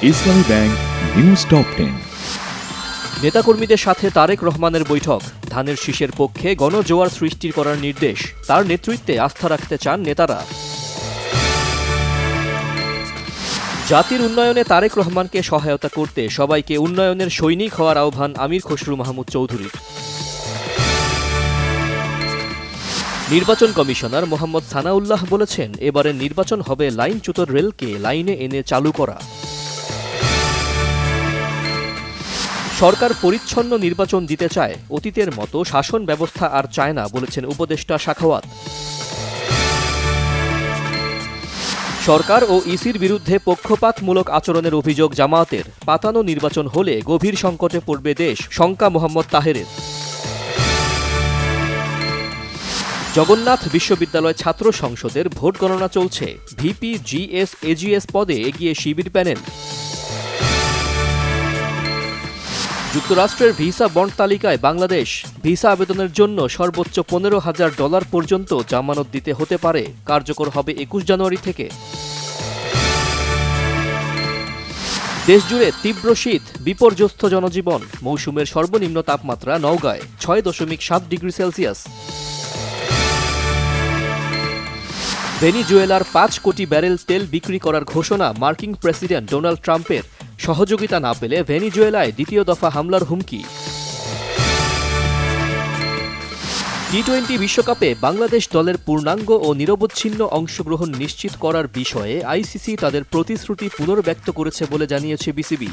ইসলামী bank news top 10। নেতাকর্মীদের সাথে তারেক রহমানের বৈঠক, ধানের শীষের পক্ষে গণজোয়ার সৃষ্টি করার নির্দেশ, তার নেতৃত্বে আস্থা রাখতে চান নেতারা। জাতির উন্নয়নে তারেক রহমানকে সহায়তা করতে সবাইকে উন্নয়নের সৈনিক হওয়ার আহ্বান আমির খসরু মাহমুদ চৌধুরীর। নির্বাচন কমিশনার মোহাম্মদ সানাউল্লাহ বলেছেন, এবারের নির্বাচন হবে লাইনচ্যুত রেলকে লাইনে এনে চালু করা। সরকার পরিচ্ছন্ন নির্বাচন দিতে চায়, অতীতের মতো শাসন ব্যবস্থা আর চায় না বলেছেন উপদেষ্টা সাখাওয়াত। সরকার ও ইসির বিরুদ্ধে পক্ষপাতমূলক আচরণের অভিযোগ জামায়াতের, পাতানো নির্বাচন হলে গভীর সংকটে পড়বে দেশ, শঙ্কা মোহাম্মদ তাহেরের। জগন্নাথ বিশ্ববিদ্যালয় ছাত্র সংসদের ভোট গণনা চলছে, ভিপি, জিএস, এজিএস পদে এগিয়ে শিবির প্যানেল। যুক্তরাষ্ট্রের ভিসা বন্ড তালিকায় বাংলাদেশ, ভিসা আবেদনের জন্য সর্বোচ্চ $15,000 পর্যন্ত জামানত দিতে হতে পারে, কার্যকর হবে 21 জানুয়ারি থেকে। দেশজুড়ে তীব্র শীত, বিপর্যস্ত জনজীবন, মৌসুমের সর্বনিম্ন তাপমাত্রা নওগাঁয় 6.7 ডিগ্রি সেলসিয়াস। ভেনিজুয়েলার 5 কোটি ব্যারেল তেল বিক্রি করার ঘোষণা মার্কিন প্রেসিডেন্ট ডোনাল্ড ট্রাম্পের, সহযোগিতা না পেলে ভেনিজুয়েলায় দ্বিতীয় দফা হামলার হুমকি। টি-20 বিশ্বকাপে বাংলাদেশ দলের পূর্ণাঙ্গ ও নিরবচ্ছিন্ন অংশগ্রহণ নিশ্চিত করার বিষয়ে আইসিসি তাদের প্রতিশ্রুতি পুনর্ব্যক্ত করেছে বলে জানিয়েছে বিসিবি।